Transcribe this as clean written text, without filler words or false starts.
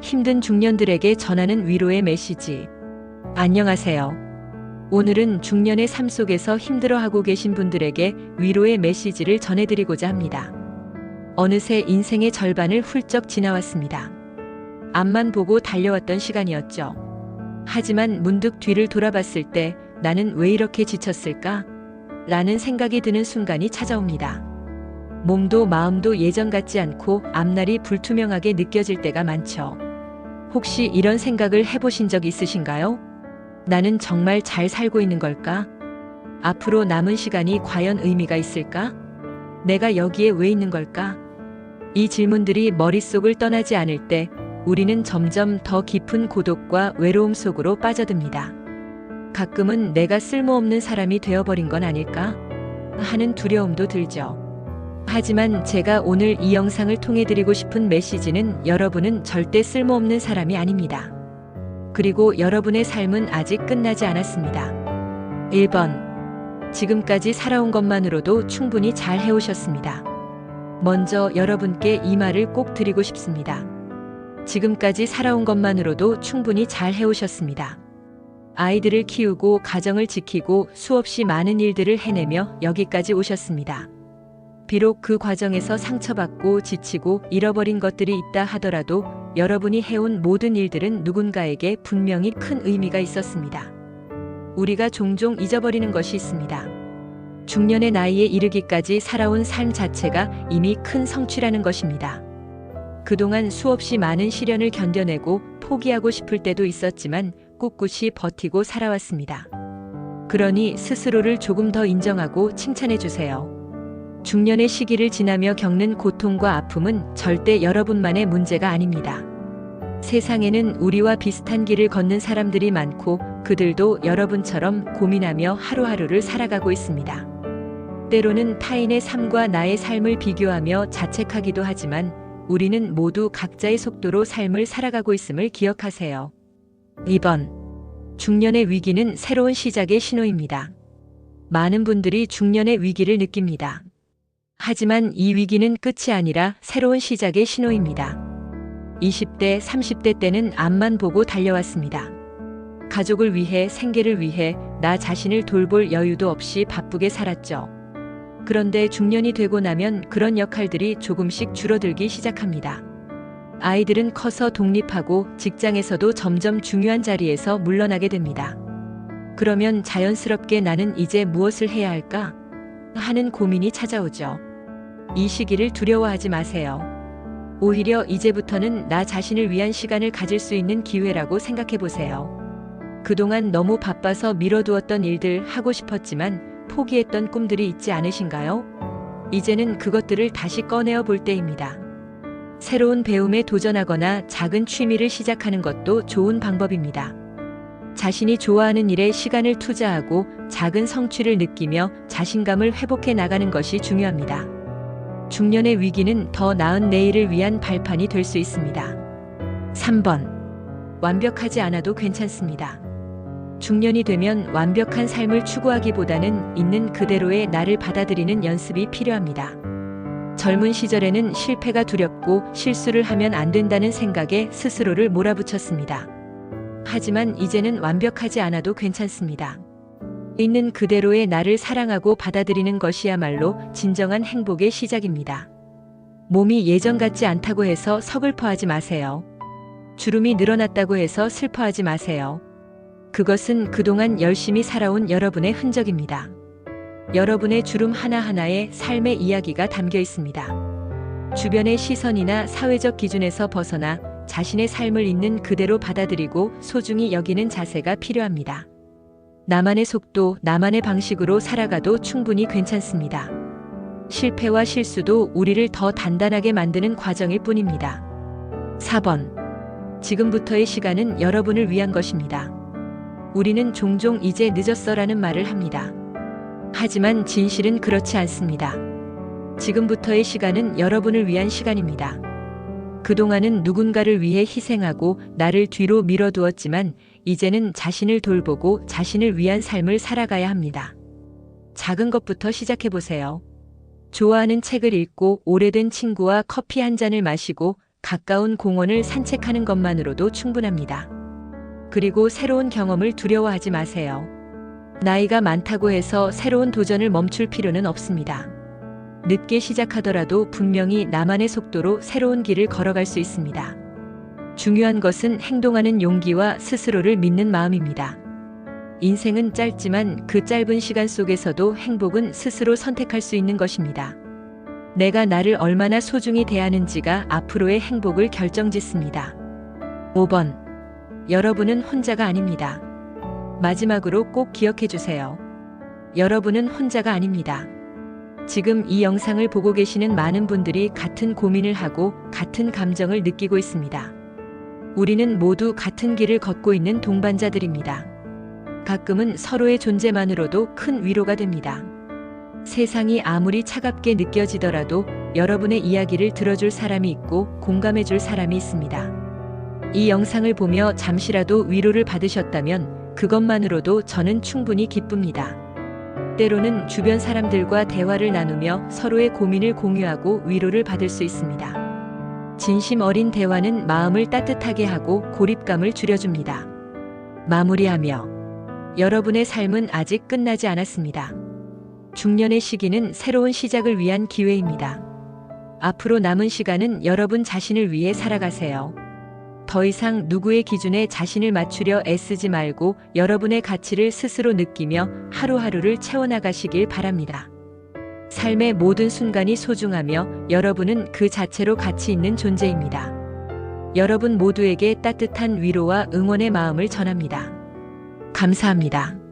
힘든 중년들에게 전하는 위로의 메시지. 안녕하세요. 오늘은 중년의 삶 속에서 힘들어하고 계신 분들에게 위로의 메시지를 전해드리고자 합니다. 어느새 인생의 절반을 훌쩍 지나왔습니다. 앞만 보고 달려왔던 시간이었죠. 하지만 문득 뒤를 돌아봤을 때 나는 왜 이렇게 지쳤을까? 라는 생각이 드는 순간이 찾아옵니다. 몸도 마음도 예전 같지 않고 앞날이 불투명하게 느껴질 때가 많죠. 혹시 이런 생각을 해보신 적 있으신가요? 나는 정말 잘 살고 있는 걸까? 앞으로 남은 시간이 과연 의미가 있을까? 내가 여기에 왜 있는 걸까? 이 질문들이 머릿속을 떠나지 않을 때 우리는 점점 더 깊은 고독과 외로움 속으로 빠져듭니다. 가끔은 내가 쓸모없는 사람이 되어버린 건 아닐까? 하는 두려움도 들죠. 하지만 제가 오늘 이 영상을 통해 드리고 싶은 메시지는 여러분은 절대 쓸모없는 사람이 아닙니다. 그리고 여러분의 삶은 아직 끝나지 않았습니다. 1번. 지금까지 살아온 것만으로도 충분히 잘 해오셨습니다. 먼저 여러분께 이 말을 꼭 드리고 싶습니다. 지금까지 살아온 것만으로도 충분히 잘 해오셨습니다. 아이들을 키우고 가정을 지키고 수없이 많은 일들을 해내며 여기까지 오셨습니다. 비록 그 과정에서 상처받고 지치고 잃어버린 것들이 있다 하더라도 여러분이 해온 모든 일들은 누군가에게 분명히 큰 의미가 있었습니다. 우리가 종종 잊어버리는 것이 있습니다. 중년의 나이에 이르기까지 살아온 삶 자체가 이미 큰 성취라는 것입니다. 그동안 수없이 많은 시련을 견뎌내고 포기하고 싶을 때도 있었지만 꿋꿋이 버티고 살아왔습니다. 그러니 스스로를 조금 더 인정하고 칭찬해 주세요. 중년의 시기를 지나며 겪는 고통과 아픔은 절대 여러분만의 문제가 아닙니다. 세상에는 우리와 비슷한 길을 걷는 사람들이 많고 그들도 여러분처럼 고민하며 하루하루를 살아가고 있습니다. 때로는 타인의 삶과 나의 삶을 비교하며 자책하기도 하지만 우리는 모두 각자의 속도로 삶을 살아가고 있음을 기억하세요. 2번. 중년의 위기는 새로운 시작의 신호입니다. 많은 분들이 중년의 위기를 느낍니다. 하지만 이 위기는 끝이 아니라 새로운 시작의 신호입니다. 20대, 30대 때는 앞만 보고 달려왔습니다. 가족을 위해, 생계를 위해 나 자신을 돌볼 여유도 없이 바쁘게 살았죠. 그런데 중년이 되고 나면 그런 역할들이 조금씩 줄어들기 시작합니다. 아이들은 커서 독립하고 직장에서도 점점 중요한 자리에서 물러나게 됩니다. 그러면 자연스럽게 나는 이제 무엇을 해야 할까? 하는 고민이 찾아오죠. 이 시기를 두려워하지 마세요. 오히려 이제부터는 나 자신을 위한 시간을 가질 수 있는 기회라고 생각해 보세요. 그동안 너무 바빠서 미뤄두었던 일들 하고 싶었지만 포기했던 꿈들이 있지 않으신가요? 이제는 그것들을 다시 꺼내어 볼 때입니다. 새로운 배움에 도전하거나 작은 취미를 시작하는 것도 좋은 방법입니다. 자신이 좋아하는 일에 시간을 투자하고 작은 성취를 느끼며 자신감을 회복해 나가는 것이 중요합니다. 중년의 위기는 더 나은 내일을 위한 발판이 될 수 있습니다. 3번. 완벽하지 않아도 괜찮습니다. 중년이 되면 완벽한 삶을 추구하기보다는 있는 그대로의 나를 받아들이는 연습이 필요합니다. 젊은 시절에는 실패가 두렵고 실수를 하면 안 된다는 생각에 스스로를 몰아붙였습니다. 하지만 이제는 완벽하지 않아도 괜찮습니다. 있는 그대로의 나를 사랑하고 받아들이는 것이야말로 진정한 행복의 시작입니다. 몸이 예전 같지 않다고 해서 서글퍼하지 마세요. 주름이 늘어났다고 해서 슬퍼하지 마세요. 그것은 그동안 열심히 살아온 여러분의 흔적입니다. 여러분의 주름 하나하나에 삶의 이야기가 담겨 있습니다. 주변의 시선이나 사회적 기준에서 벗어나 자신의 삶을 있는 그대로 받아들이고 소중히 여기는 자세가 필요합니다. 나만의 속도, 나만의 방식으로 살아가도 충분히 괜찮습니다. 실패와 실수도 우리를 더 단단하게 만드는 과정일 뿐입니다. 4번. 지금부터의 시간은 여러분을 위한 것입니다. 우리는 종종 이제 늦었어라는 말을 합니다. 하지만 진실은 그렇지 않습니다. 지금부터의 시간은 여러분을 위한 시간입니다. 그동안은 누군가를 위해 희생하고 나를 뒤로 밀어두었지만 이제는 자신을 돌보고 자신을 위한 삶을 살아가야 합니다. 작은 것부터 시작해보세요. 좋아하는 책을 읽고 오래된 친구와 커피 한 잔을 마시고 가까운 공원을 산책하는 것만으로도 충분합니다. 그리고 새로운 경험을 두려워하지 마세요. 나이가 많다고 해서 새로운 도전을 멈출 필요는 없습니다. 늦게 시작하더라도 분명히 나만의 속도로 새로운 길을 걸어갈 수 있습니다. 중요한 것은 행동하는 용기와 스스로를 믿는 마음입니다. 인생은 짧지만 그 짧은 시간 속에서도 행복은 스스로 선택할 수 있는 것입니다. 내가 나를 얼마나 소중히 대하는지가 앞으로의 행복을 결정짓습니다. 5번. 여러분은 혼자가 아닙니다. 마지막으로 꼭 기억해 주세요. 여러분은 혼자가 아닙니다. 지금 이 영상을 보고 계시는 많은 분들이 같은 고민을 하고 같은 감정을 느끼고 있습니다. 우리는 모두 같은 길을 걷고 있는 동반자들입니다. 가끔은 서로의 존재만으로도 큰 위로가 됩니다. 세상이 아무리 차갑게 느껴지더라도 여러분의 이야기를 들어줄 사람이 있고 공감해줄 사람이 있습니다. 이 영상을 보며 잠시라도 위로를 받으셨다면 그것만으로도 저는 충분히 기쁩니다. 때로는 주변 사람들과 대화를 나누며 서로의 고민을 공유하고 위로를 받을 수 있습니다. 진심 어린 대화는 마음을 따뜻하게 하고 고립감을 줄여줍니다. 마무리하며 여러분의 삶은 아직 끝나지 않았습니다. 중년의 시기는 새로운 시작을 위한 기회입니다. 앞으로 남은 시간은 여러분 자신을 위해 살아가세요. 더 이상 누구의 기준에 자신을 맞추려 애쓰지 말고 여러분의 가치를 스스로 느끼며 하루하루를 채워나가시길 바랍니다. 삶의 모든 순간이 소중하며 여러분은 그 자체로 가치 있는 존재입니다. 여러분 모두에게 따뜻한 위로와 응원의 마음을 전합니다. 감사합니다.